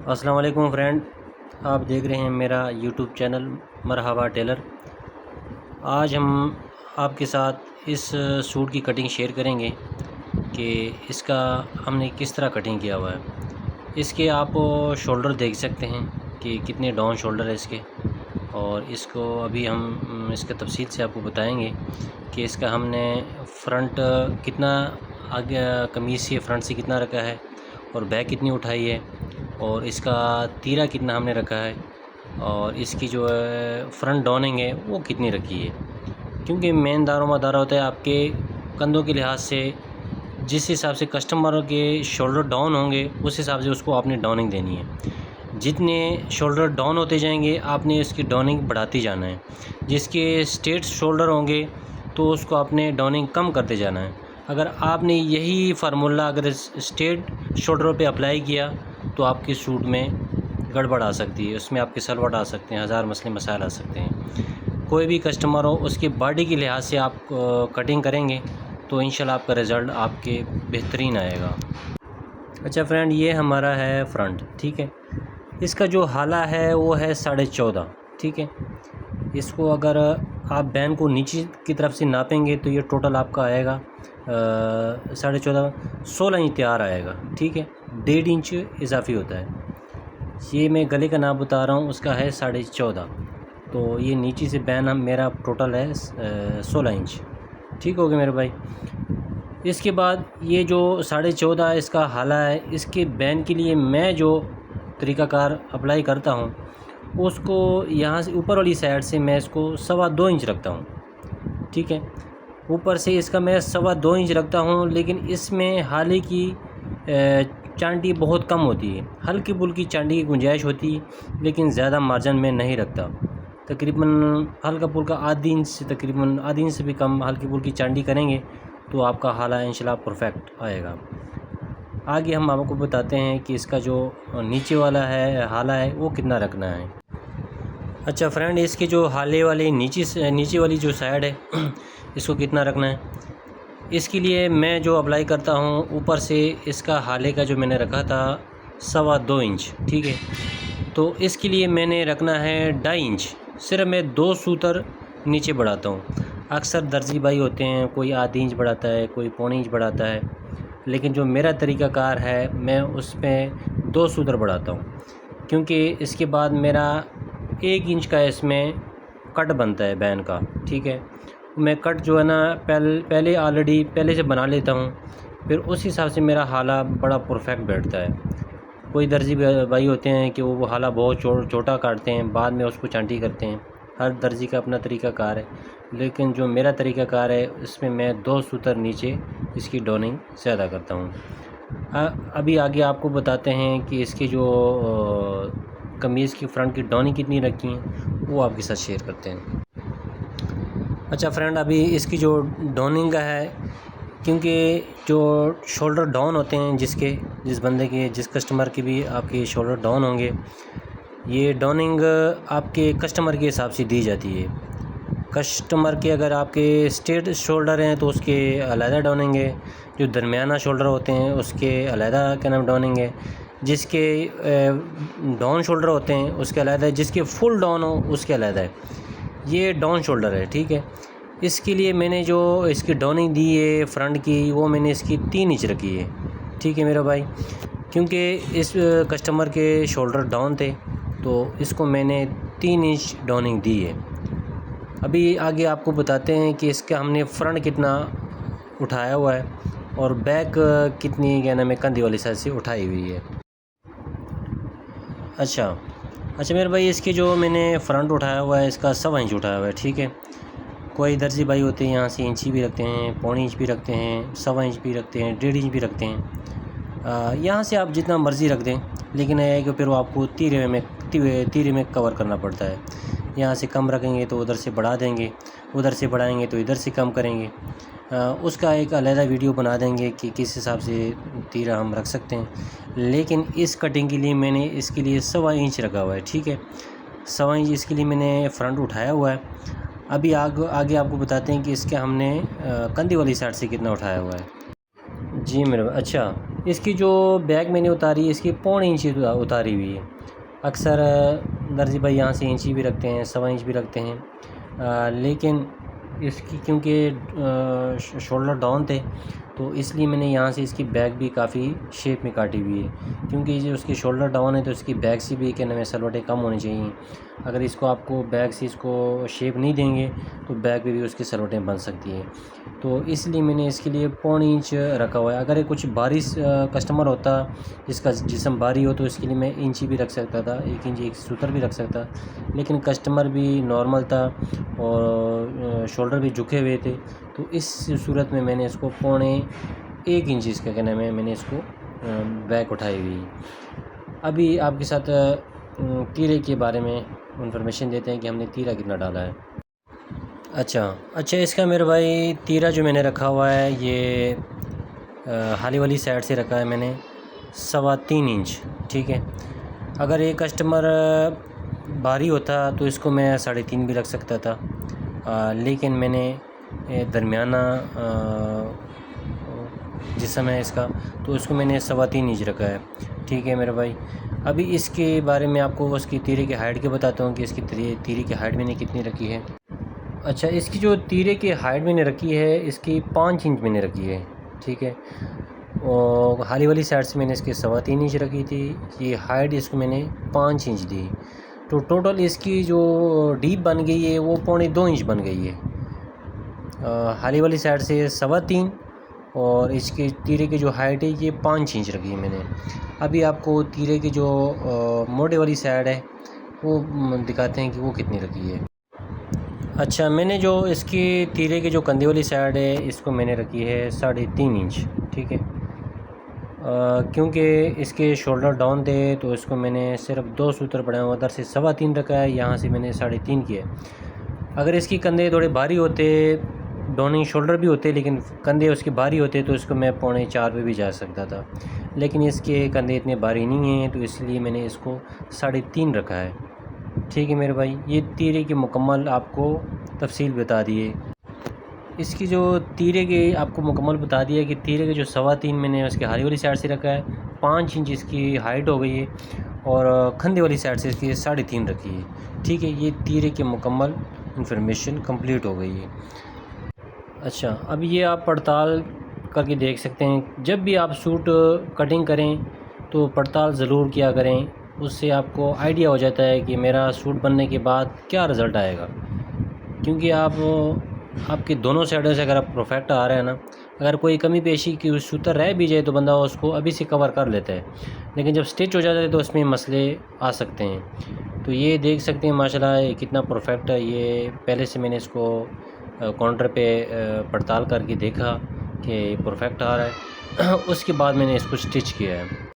अस्सलाम वालेकुम फ्रेंड, आप देख रहे हैं मेरा यूट्यूब चैनल मरहबा टेलर। आज हम आपके साथ इस सूट की कटिंग शेयर करेंगे कि इसका हमने किस तरह कटिंग किया हुआ है। इसके आप शोल्डर देख सकते हैं कि कितने डाउन शोल्डर है इसके, और इसको अभी हम इसके तफसील से आपको बताएंगे कि इसका हमने फ्रंट कितना आगे कमीज़ के फ्रंट से कितना रखा है और बैक कितनी उठाई है, और इसका तीरा कितना हमने रखा है, और इसकी जो है फ्रंट डाउनिंग है वो कितनी रखी है। क्योंकि मेन दारोमदार होता है आपके कंधों के लिहाज से, जिस हिसाब से कस्टमर के शोल्डर डाउन होंगे उस हिसाब से उसको आपने डाउनिंग देनी है। जितने शोल्डर डाउन होते जाएंगे आपने इसकी डाउनिंग बढ़ाती जाना है। जिसके स्ट्रेट शोल्डर होंगे तो उसको आपने डाउनिंग कम करते जाना है। अगर आपने यही फार्मूला अगर स्ट्रेट शोल्डरों पे अप्लाई किया तो आपके सूट में गड़बड़ आ सकती है, उसमें आपके सलवट आ सकते हैं, हज़ार मसले मसाइल आ सकते हैं। कोई भी कस्टमर हो उसके बॉडी के लिहाज से आप कटिंग करेंगे तो इंशाल्लाह आपका रिज़ल्ट आपके बेहतरीन आएगा। अच्छा फ्रेंड, ये हमारा है फ्रंट, ठीक है। इसका जो हाला है वो है 14.5, ठीक है। इसको अगर आप बैन को नीचे की तरफ से नापेंगे तो ये टोटल आपका आएगा 14.5, 16 इंच तैयार आएगा, ठीक है। 1.5 इंच इजाफी होता है। ये मैं गले का नाप बता रहा हूँ, उसका है 14.5, तो ये नीचे से बैन हम मेरा टोटल है 16 इंच, ठीक हो गया मेरे भाई। इसके बाद ये जो 14.5 इसका हाला है, इसके बैन के लिए मैं जो तरीक़ाकार अप्लाई करता हूँ उसको यहाँ से ऊपर वाली साइड से मैं इसको 2.25 इंच रखता हूँ, ठीक है। ऊपर से इसका मैं 2.25 इंच रखता हूँ, लेकिन इसमें हाले की चांटी बहुत कम होती है। हल्की फुल्की चांटी की गुंजाइश होती है, लेकिन ज़्यादा मार्जिन में नहीं रखता। तकरीबन हल्का फुल्का आधी इंच से, तकरीबन आधी इंच से भी कम हल्की फुल्की चांटी करेंगे तो आपका हाला इंशाल्लाह परफेक्ट आएगा। आगे हम आपको बताते हैं कि इसका जो नीचे वाला है हाला है वो कितना रखना है। अच्छा फ्रेंड, इसके जो हाले वाले नीचे वाली जो साइड है इसको कितना रखना है। इसके लिए मैं जो अप्लाई करता हूँ ऊपर से, इसका हाले का जो मैंने रखा था 2.25 इंच, ठीक है। तो इसके लिए मैंने रखना है 2.5 इंच। सिर्फ मैं 2 सूतर नीचे बढ़ाता हूँ। अक्सर दर्जी भाई होते हैं, कोई आधी इंच बढ़ाता है, कोई 1.25 इंच बढ़ाता है, लेकिन जो मेरा तरीक़ाकार है मैं उसमें 2 सूतर बढ़ाता हूँ। क्योंकि इसके बाद मेरा 1 इंच का इसमें कट बनता है बैन का, ठीक है। मैं कट जो है ना पहले ऑलरेडी पहले से बना लेता हूँ, फिर उस हिसाब से मेरा हाला बड़ा परफेक्ट बैठता है। कोई दर्जी भाई होते हैं कि वो हाला बहुत छोटा काटते हैं, बाद में उसको चांटी करते हैं। हर दर्जी का अपना तरीक़ाकार है, लेकिन जो मेरा तरीक़ाकार है इसमें मैं 2 सूतर नीचे इसकी डाउनिंग ज़्यादा करता हूँ। अभी आगे आपको बताते हैं कि इसके जो कमीज़ की फ्रंट की डाउनिंग कितनी रखी है वो आपके साथ शेयर करते हैं। अच्छा फ्रेंड, अभी इसकी जो डाउनिंग का है, क्योंकि जो शोल्डर डाउन होते हैं जिस बंदे के, जिस कस्टमर के भी आपके शोल्डर डाउन होंगे, ये डाउनिंग आपके कस्टमर के हिसाब से दी जाती है। कस्टमर के अगर आपके स्ट्रेट शोल्डर हैं तो उसके अलहदा डाउनिंग है, जो दरमियाना शोल्डर होते हैं उसके अलहदा क्या नाम डाउनिंग है, जिसके डाउन शोल्डर होते हैं उसके अलहदा है, जिसके फुल डाउन हो उसके अलहदा है। ये डाउन शोल्डर है, ठीक है। इसके लिए मैंने जो इसकी डाउनिंग दी है फ्रंट की, वो मैंने इसकी 3 इंच रखी है, ठीक है मेरा भाई। क्योंकि इस कस्टमर के शोल्डर डाउन थे तो इसको मैंने 3 इंच डाउनिंग दी है। अभी आगे आपको बताते हैं कि इसका हमने फ्रंट कितना उठाया हुआ है और बैक कितनी क्या नाम है कंधे वाली साइड से उठाई हुई है। अच्छा मेरे भाई, इसकी जो मैंने फ़्रंट उठाया हुआ है इसका 1.25 इंच उठाया हुआ है, ठीक है। कोई दर्जी भाई होते हैं यहाँ से इंची भी रखते हैं, 1.25 इंच भी रखते हैं, 1.25 इंच भी रखते हैं, 1.5 इंच भी रखते हैं। यहाँ से आप जितना मर्ज़ी रख दें, लेकिन यह है कि फिर वो आपको तीरे में कवर करना पड़ता है। यहाँ से कम रखेंगे तो उधर से बढ़ा देंगे, उधर से बढ़ाएंगे तो इधर से कम करेंगे। उसका एक अलग वीडियो बना देंगे कि किस हिसाब से तीरा हम रख सकते हैं। लेकिन इस कटिंग के लिए मैंने इसके लिए 1.25 इंच रखा हुआ है, ठीक है। 1.25 इंच इसके लिए मैंने फ्रंट उठाया हुआ है। अभी आगे आपको बताते हैं कि इसके हमने कंधे वाली साइड से कितना उठाया हुआ है। जी मेरे, अच्छा इसकी जो बैक मैंने उतारी है इसकी 1.25 इंच उतारी हुई है। अक्सर दर्जी भाई यहाँ से इंची भी रखते हैं, 1.25 इंच भी रखते हैं, लेकिन इसकी क्योंकि शोल्डर डाउन थे तो इसलिए मैंने यहाँ से इसकी बैक भी काफ़ी शेप में काटी हुई है, क्योंकि जो उसकी शोल्डर डाउन है तो इसकी बैक से भी क्या नाम है सलवटें कम होनी चाहिए। अगर इसको आपको बैक से इसको शेप नहीं देंगे तो बैक पे भी उसकी सलवटें बन सकती हैं। तो इसलिए मैंने इसके लिए 1.25 इंच रखा हुआ है। अगर ये कुछ भारी कस्टमर होता जिसका जिस्म भारी हो तो इसके लिए मैं इंची भी रख सकता था, 1 इंच 1 सूत्र भी रख सकता, लेकिन कस्टमर भी नॉर्मल था और शोल्डर भी झुके हुए थे, तो इस सूरत में मैंने इसको 1.25 इंच इसका क्या नाम है मैंने इसको बैक उठाई हुई। अभी आपके साथ तीरे के बारे में इंफॉर्मेशन देते हैं कि हमने तीरा कितना डाला है। अच्छा इसका मेरे भाई तीरा जो मैंने रखा हुआ है ये हाली वाली साइड से रखा है मैंने 3.25 इंच, ठीक है। अगर एक कस्टमर भारी होता तो इसको मैं 3.5 भी रख सकता था, लेकिन मैंने दरमियाना जिस्म है इसका तो उसको मैंने 3.25 इंच रखा है, ठीक है मेरे भाई। अभी इसके बारे में आपको उसकी तीरे की हाइट के बताता हूँ कि इसकी तीरे की हाइट मैंने कितनी रखी है। अच्छा, इसकी जो तीरे की हाइट मैंने रखी है इसकी 5 इंच मैंने रखी है, ठीक है। और हाली वाली साइड से मैंने इसकी 3.25 इंच रखी थी, ये हाइट इसको मैंने 5 इंच दी, तो टोटल इसकी जो डीप बन गई है वो 2.25 इंच बन गई है। हाली वाली साइड से 3.25 और इसके तीरे की जो हाइट है ये 5 इंच रखी है मैंने। अभी आपको तीरे की जो मोटे वाली साइड है वो दिखाते हैं कि वो कितनी रखी है। अच्छा, मैंने जो इसकी तीरे की जो कंधे वाली साइड है इसको मैंने रखी है 3.5 इंच, ठीक है। क्योंकि इसके शोल्डर डाउन थे तो इसको मैंने सिर्फ 2 सूत्र पड़े हैं, उधर से 3.25 रखा है, यहाँ से मैंने 3.5 किया है। अगर इसकी कंधे थोड़े भारी होते, डाउनिंग शोल्डर भी होते लेकिन कंधे उसके भारी होते तो इसको मैं 3.25 पे भी जा सकता था, लेकिन इसके कंधे इतने भारी नहीं हैं तो इसलिए मैंने इसको 3.5 रखा है, ठीक है मेरे भाई। ये तीरे की मुकम्मल आपको तफसील बता दिए। इसकी जो तीरे के आपको मुकम्मल बता दिया कि तीरे के जो 3.25 मैंने उसके हारी वाली साइड से रखा है, 5 इंच इसकी हाइट हो गई है और खंदे वाली साइड से इसकी 3.5 रखी है, ठीक है। ये तीरे की मुकम्मल इंफॉर्मेशन कंप्लीट हो गई है। अच्छा, अब ये आप पड़ताल करके देख सकते हैं, जब भी आप सूट कटिंग करें तो पड़ताल ज़रूर किया करें, उससे आपको आइडिया हो जाता है कि मेरा सूट बनने के बाद क्या रिज़ल्ट आएगा। क्योंकि आपके दोनों साइडों से अगर आप परफेक्ट आ रहे हैं ना, अगर कोई कमी पेशी की सूत्र रह भी जाए तो बंदा उसको अभी से कवर कर लेता है, लेकिन जब स्टिच हो जाता है तो उसमें मसले आ सकते हैं। तो ये देख सकते हैं माशाल्लाह कितना परफेक्ट है। ये पहले से मैंने इसको काउंटर पे पड़ताल करके देखा कि परफेक्ट आ रहा है उसके बाद मैंने इसको स्टिच किया है।